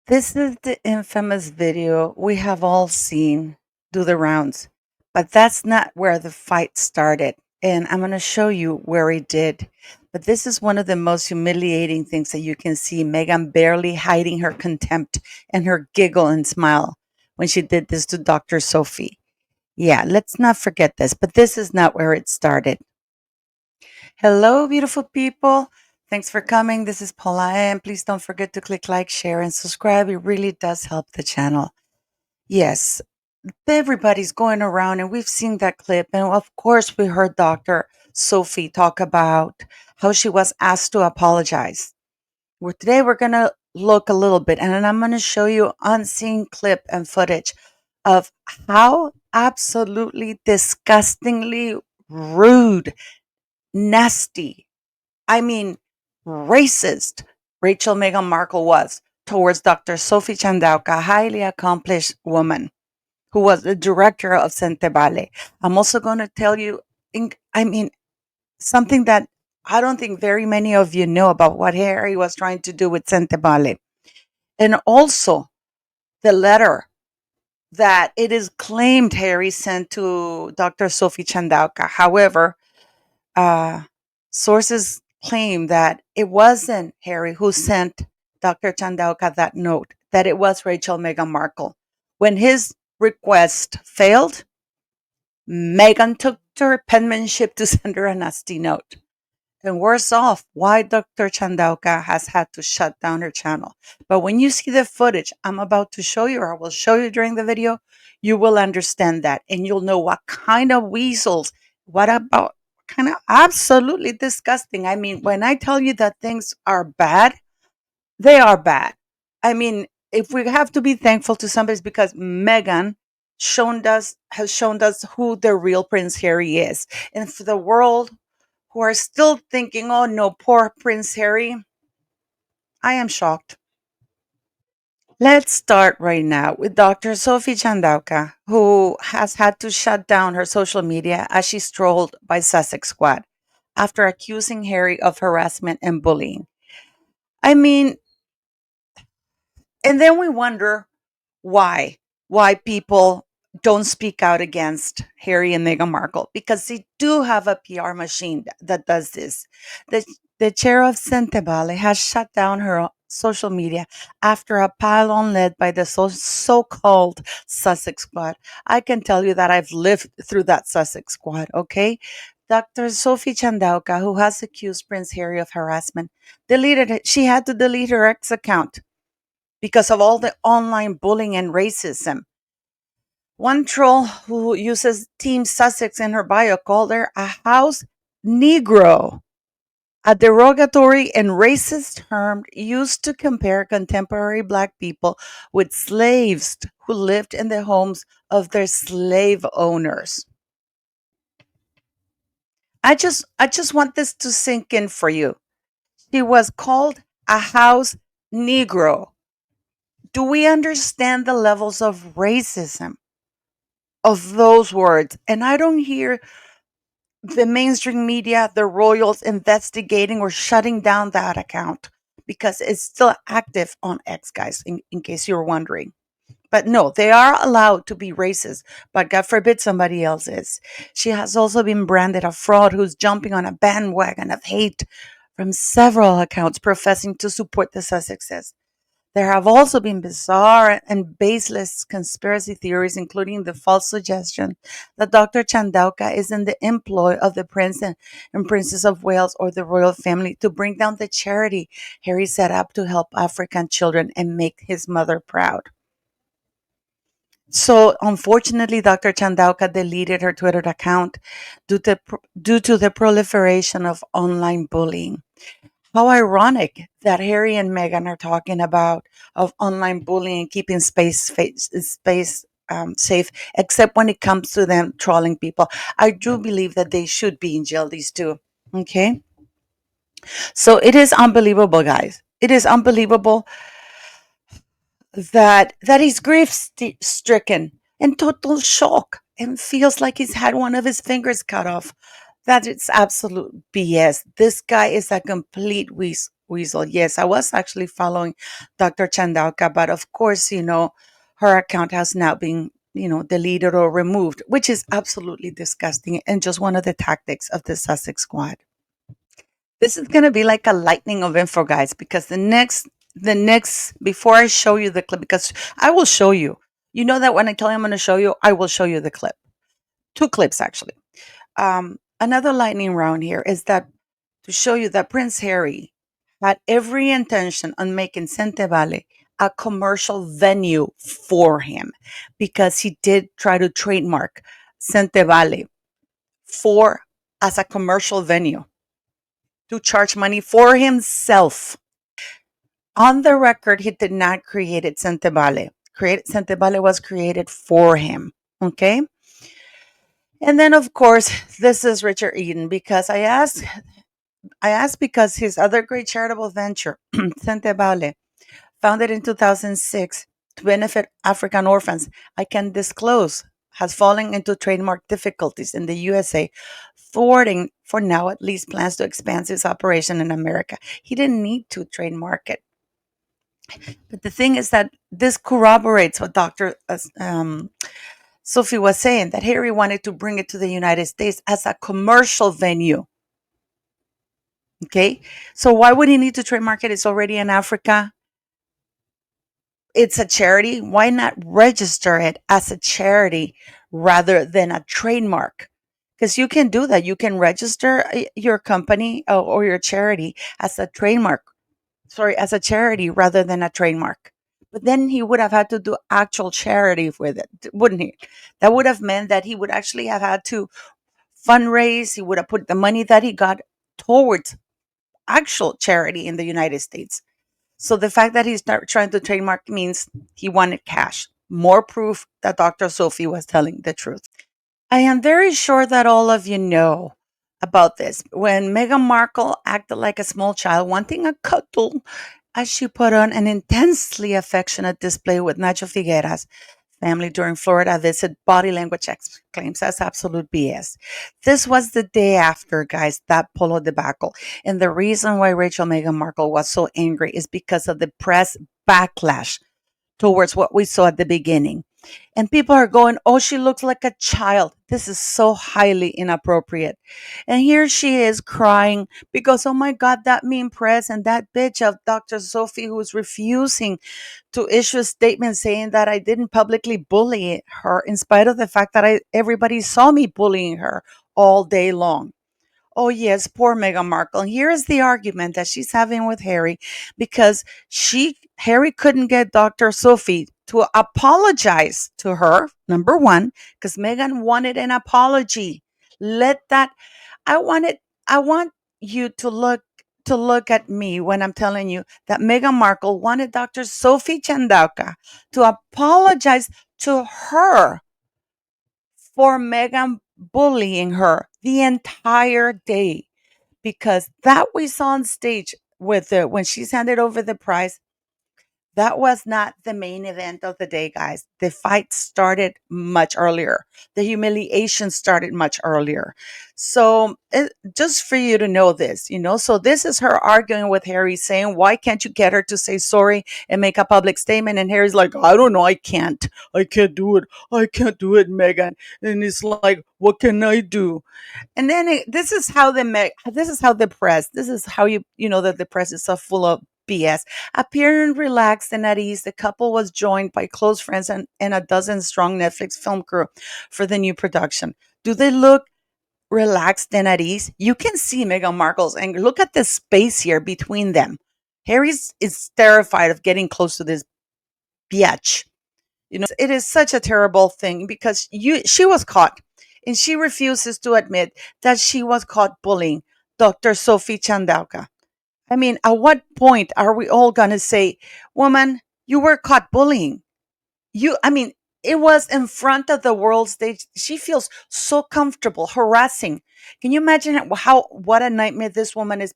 This is the infamous video we have all seen do the rounds, but that's not where the fight started. And I'm going to show you where it did. But this is one of the most humiliating things that you can see. Meghan barely hiding her contempt and her giggle and smile when she did this to Dr. Sophie. Yeah, let's not forget this, but this is not where it started. Hello, beautiful people. Thanks for coming. This is Paula, and please don't forget to click like, share, and subscribe. It really does help the channel. Yes, everybody's going around, and we've seen that clip. And of course, we heard Dr. Sophie talk about how she was asked to apologize. Today, we're going to look a little bit, and then I'm going to show you unseen clip and footage of how absolutely disgustingly rude, nasty, I mean, racist Rachel Meghan Markle was towards Dr. Sophie Chandauka, a highly accomplished woman who was the director of Sentebale. I'm also going to tell you, something that I don't think very many of you know about what Harry was trying to do with Sentebale. And also the letter that it is claimed Harry sent to Dr. Sophie Chandauka. However, uh, sources claim that it wasn't Harry who sent Dr. Chandauka that note, that it was Rachel Meghan Markle. When his request failed, Meghan took to her penmanship to send her a nasty note. And worse off, why Dr. Chandauka has had to shut down her channel. But when you see the footage I'm about to show you, or I will show you during the video, you will understand that. And you'll know what kind of weasels, what about kind of absolutely disgusting. I mean, when I tell you that things are bad, they are bad. I mean, if we have to be thankful to somebody, it's because Meghan has shown us who the real Prince Harry is. And for the world who are still thinking, oh no, poor Prince Harry, I am shocked. Let's start right now with Dr. Sophie Chandauka, who has had to shut down her social media as she strolled by Sussex Squad after accusing Harry of harassment and bullying. I mean, and then we wonder why people don't speak out against Harry and Meghan Markle, because they do have a PR machine that does this. The, the chair of Sentebale has shut down her social media after a pile-on led by the so-called Sussex Squad. I can tell you that I've lived through that Sussex Squad, okay? Dr. Sophie Chandauka, who has accused Prince Harry of harassment, deleted it. She had to delete her ex account because of all the online bullying and racism. One troll who uses Team Sussex in her bio called her a house Negro, a derogatory and racist term used to compare contemporary Black people with slaves who lived in the homes of their slave owners. I just want this to sink in for you. She was called a house Negro. Do we understand the levels of racism of those words? And I don't hear the mainstream media, the royals investigating or shutting down that account because it's still active on X, guys, in case you're wondering. But no, they are allowed to be racist, but God forbid somebody else is. She has also been branded a fraud who's jumping on a bandwagon of hate from several accounts professing to support the Sussexes. There have also been bizarre and baseless conspiracy theories, including the false suggestion that Dr. Chandauka is in the employ of the Prince and Princess of Wales or the royal family to bring down the charity Harry set up to help African children and make his mother proud. So, unfortunately, Dr. Chandauka deleted her Twitter account due to the proliferation of online bullying. How ironic that Harry and Meghan are talking about of online bullying and keeping space safe, except when it comes to them trolling people. I do believe that they should be in jail, these two. Okay, so it is unbelievable, guys. It is unbelievable that he's grief stricken, in total shock, and feels like he's had one of his fingers cut off. That it's absolute BS. This guy is a complete weasel. Yes, I was actually following Dr. Chandauka, but of course, her account has now been, deleted or removed, which is absolutely disgusting and just one of the tactics of the Sussex Squad. This is going to be like a lightning of info, guys, because before I show you the clip, because I will show you, that when I tell you I'm going to show you, I will show you the clip. Two clips, actually. Another lightning round here is that to show you that Prince Harry had every intention on making Sentebale a commercial venue for him because he did try to trademark Sentebale for as a commercial venue to charge money for himself. On the record, he did not create it Sentebale. Sentebale was created for him. Okay. And then of course, this is Richard Eden because I asked because his other great charitable venture, Sentebale, founded in 2006 to benefit African orphans, I can disclose, has fallen into trademark difficulties in the USA, thwarting, for now at least, plans to expand its operation in America. He didn't need to trademark it. But the thing is that this corroborates what Dr. Sophie was saying, that Harry wanted to bring it to the United States as a commercial venue. Okay, so why would he need to trademark it? It's already in Africa. It's a charity. Why not register it as a charity rather than a trademark? Because you can do that. You can register your company or your charity as a trademark, sorry, as a charity rather than a trademark. But then he would have had to do actual charity with it, wouldn't he? That would have meant that he would actually have had to fundraise. He would have put the money that he got towards actual charity in the United States. So the fact that he's not trying to trademark means he wanted cash. More proof that Dr. Sophie was telling the truth. I am very sure that all of you know about this. When Meghan Markle acted like a small child, wanting a cuddle, as she put on an intensely affectionate display with Nacho Figueras, family during Florida visit, body language claims that's absolute BS. This was the day after, guys, that Polo debacle. And the reason why Rachel Meghan Markle was so angry is because of the press backlash towards what we saw at the beginning. And people are going, oh, she looks like a child. This is so highly inappropriate. And here she is crying because, oh my God, that mean press and that bitch of Dr. Sophie who's refusing to issue a statement saying that I didn't publicly bully her in spite of the fact that everybody saw me bullying her all day long. Oh, yes, poor Meghan Markle. And here is the argument that she's having with Harry because Harry couldn't get Dr. Sophie to apologize to her, number one, because Meghan wanted an apology. Let that I want you to look at me when I'm telling you that Meghan Markle wanted Dr. Sophie Chandauka to apologize to her for Meghan bullying her the entire day because that we saw on stage with when she's handed over the prize, that was not the main event of the day, guys. The fight started much earlier. The humiliation started much earlier. So, just for you to know this, so this is her arguing with Harry, saying, why can't you get her to say sorry and make a public statement? And Harry's like, I don't know, I can't. I can't do it. I can't do it, Megan. And it's like, what can I do? And then this is how the press, this is how you know that the press is so full of BS. Appearing relaxed and at ease, the couple was joined by close friends and a dozen strong Netflix film crew for the new production. Do they look relaxed and at ease? You can see Meghan Markle's anger. Look at the space here between them. Harry's is terrified of getting close to this biatch. It is such a terrible thing because she was caught and she refuses to admit that she was caught bullying Dr. Sophie Chandauka. I mean, at what point are we all going to say, woman, you were caught bullying? I mean, it was in front of the world stage. She feels so comfortable harassing. Can you imagine what a nightmare this woman is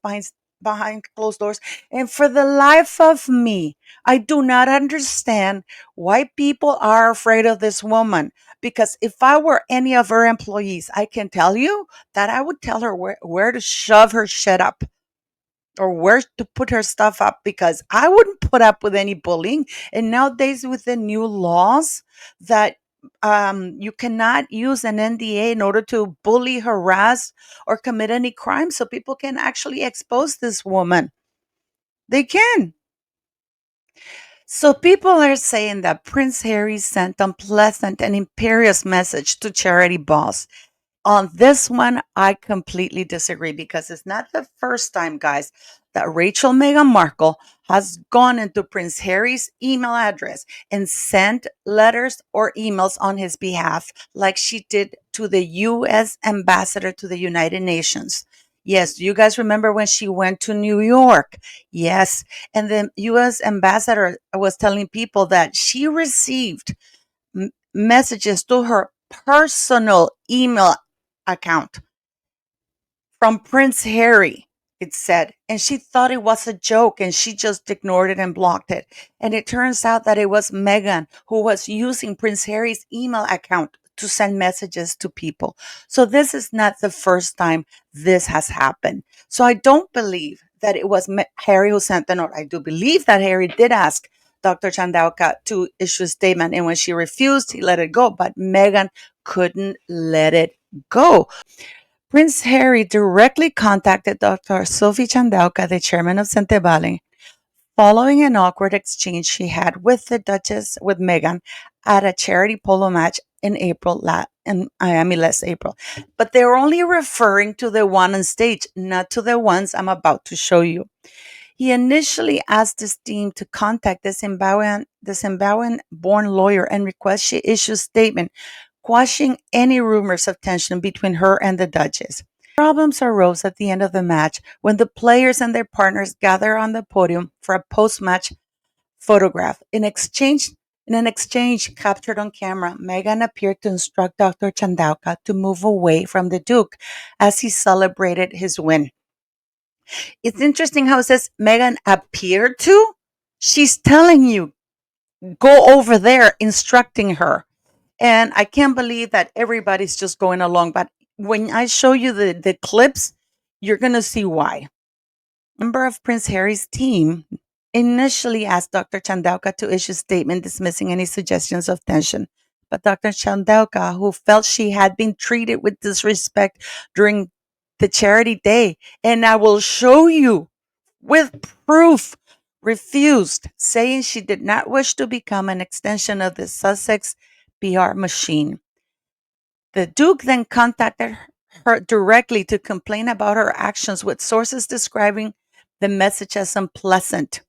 behind closed doors? And for the life of me, I do not understand why people are afraid of this woman. Because if I were any of her employees, I can tell you that I would tell her where to shove her shit up. or where to put her stuff up, because I wouldn't put up with any bullying. And nowadays, with the new laws that you cannot use an NDA in order to bully, harass, or commit any crime, so people can actually expose this woman. They can. So people are saying that Prince Harry sent unpleasant and imperious message to charity boss. On this one, I completely disagree, because it's not the first time, guys, that Rachel Meghan Markle has gone into Prince Harry's email address and sent letters or emails on his behalf, like she did to the U.S. ambassador to the United Nations. Yes, do you guys remember when she went to New York? Yes. And the U.S. ambassador was telling people that she received messages to her personal email account from Prince Harry, it said. And she thought it was a joke and she just ignored it and blocked it. And it turns out that it was Meghan who was using Prince Harry's email account to send messages to people. So this is not the first time this has happened. So I don't believe that it was Harry who sent the note. I do believe that Harry did ask Dr. Chandauka to issue a statement. And when she refused, he let it go. But Meghan couldn't let it go. Prince Harry directly contacted Dr. Sophie Chandauka, the chairman of Sentebale, following an awkward exchange she had with the Duchess with Meghan at a charity polo match in in Miami last April. But they're only referring to the one on stage, not to the ones I'm about to show you. He initially asked his team to contact the Zimbabwean-born lawyer and request she issue a statement quashing any rumors of tension between her and the Duchess. Problems arose at the end of the match when the players and their partners gathered on the podium for a post-match photograph. In an exchange captured on camera, Meghan appeared to instruct Dr. Chandauka to move away from the Duke as he celebrated his win. It's interesting how it says Meghan appeared to. She's telling you, go over there, instructing her. And I can't believe that everybody's just going along. But when I show you the clips, you're going to see why. A member of Prince Harry's team initially asked Dr. Chandauka to issue a statement dismissing any suggestions of tension. But Dr. Chandauka, who felt she had been treated with disrespect during the charity day, and I will show you with proof, refused, saying she did not wish to become an extension of the Sussex PR machine. The Duke then contacted her directly to complain about her actions, with sources describing the message as unpleasant.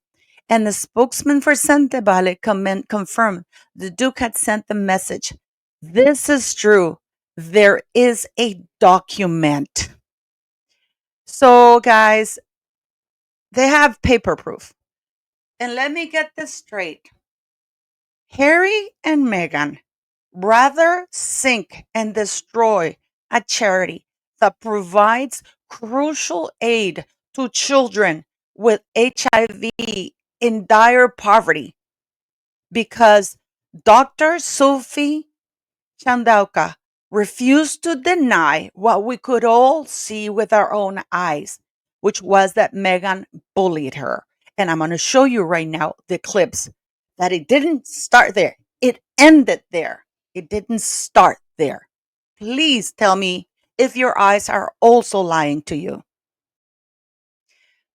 And the spokesman for Sentebale confirmed the Duke had sent the message. This is true. There is a document. So, guys, they have paper proof. And let me get this straight. Harry and Meghan rather sink and destroy a charity that provides crucial aid to children with HIV in dire poverty, because Dr. Sophie Chandauka refused to deny what we could all see with our own eyes, which was that Meghan bullied her. And I'm going to show you right now the clips that it didn't start there. It ended there. It didn't start there. Please tell me if your eyes are also lying to you.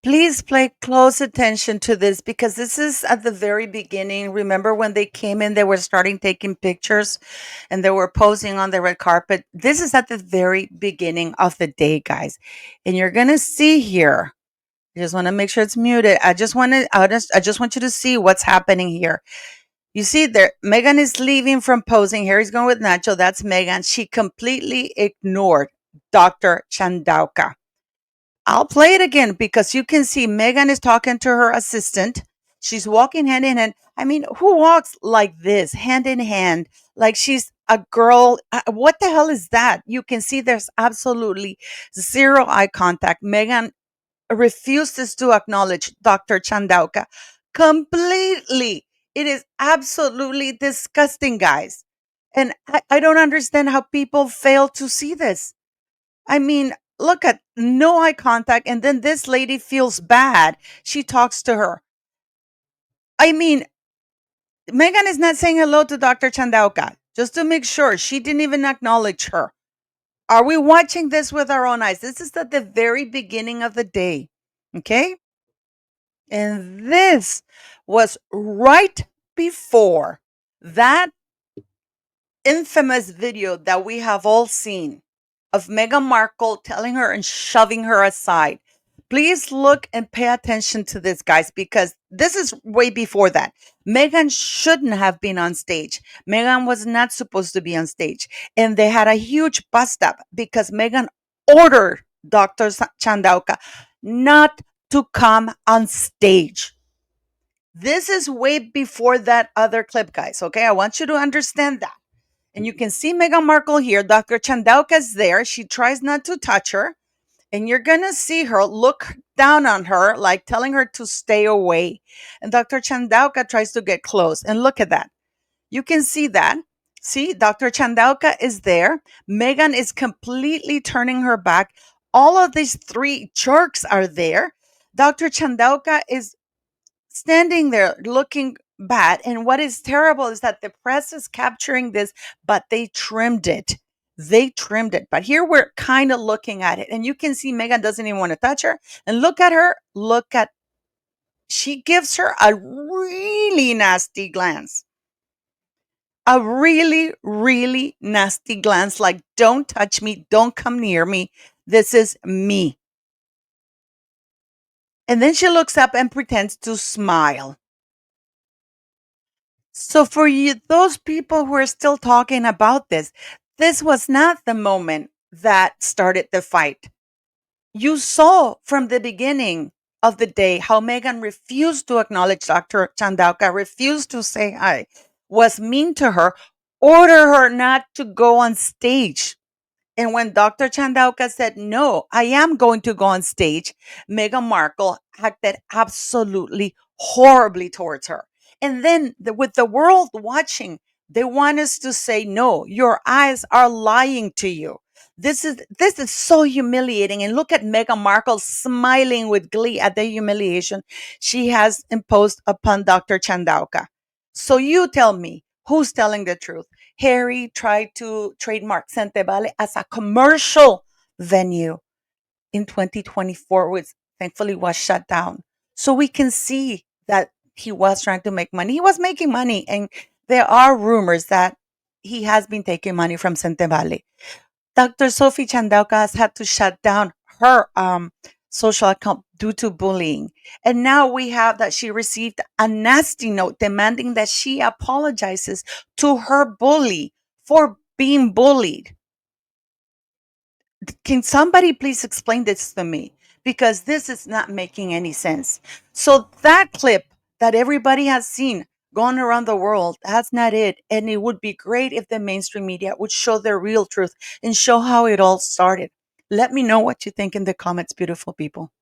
Please pay close attention to this, because this is at the very beginning. Remember when they came in, they were starting taking pictures and they were posing on the red carpet. This is at the very beginning of the day, guys. And you're going to see here. I just want to make sure it's muted. I just want you to see what's happening here. You see there, Meghan is leaving from posing. Harry's going with Nacho. That's Meghan. She completely ignored Dr. Chandauka. I'll play it again, because you can see Meghan is talking to her assistant. She's walking hand in hand. I mean, who walks like this, hand in hand, like she's a girl? What the hell is that? You can see there's absolutely zero eye contact. Meghan refuses to acknowledge Dr. Chandauka completely. It is absolutely disgusting, guys. And I don't understand how people fail to see this. I mean, look at no eye contact. And then this lady feels bad. She talks to her. I mean, Megan is not saying hello to Dr. Chandauka just to make sure. She didn't even acknowledge her. Are we watching this with our own eyes? This is at the very beginning of the day. Okay. And this was right before that infamous video that we have all seen of Meghan Markle telling her and shoving her aside. Please look and pay attention to this, guys, because this is way before that. Meghan shouldn't have been on stage. Meghan was not supposed to be on stage. And they had a huge bust up because Meghan ordered Dr. Chandauka not to come on stage. This is way before that other clip, guys. Okay. I want you to understand that. And you can see Meghan Markle here. Dr. Chandauka is there. She tries not to touch her. And you're going to see her look down on her, like telling her to stay away. And Dr. Chandauka tries to get close. And look at that. You can see that. See, Dr. Chandauka is there. Meghan is completely turning her back. All of these three jerks are there. Dr. Chandauka is standing there looking bad. And what is terrible is that the press is capturing this, but they trimmed it. They trimmed it. But here we're kind of looking at it. And you can see Megan doesn't even want to touch her. And look at her. Look at, she gives her a really nasty glance. A really, really nasty glance. Like, don't touch me. Don't come near me. This is me. And then she looks up and pretends to smile. So for you, those people who are still talking about this was not the moment that started the fight. You saw from the beginning of the day how Megan refused to acknowledge Dr. Chandauka, refused to say hi, was mean to her, order her not to go on stage. And when Dr. Chandauka said, no, I am going to go on stage, Meghan Markle acted absolutely horribly towards her. And then with the world watching, they want us to say, no, your eyes are lying to you. This is so humiliating. And look at Meghan Markle smiling with glee at the humiliation she has imposed upon Dr. Chandauka. So you tell me, who's telling the truth? Harry tried to trademark Sentebale as a commercial venue in 2024, which thankfully was shut down. So we can see that he was trying to make money. He was making money, and there are rumors that he has been taking money from Sentebale. Dr. Sophie Chandauka has had to shut down her social account due to bullying. And now we have that she received a nasty note demanding that she apologizes to her bully for being bullied. Can somebody please explain this to me? Because this is not making any sense. So that clip that everybody has seen going around the world, that's not it. And it would be great if the mainstream media would show the real truth and show how it all started. Let me know what you think in the comments, beautiful people.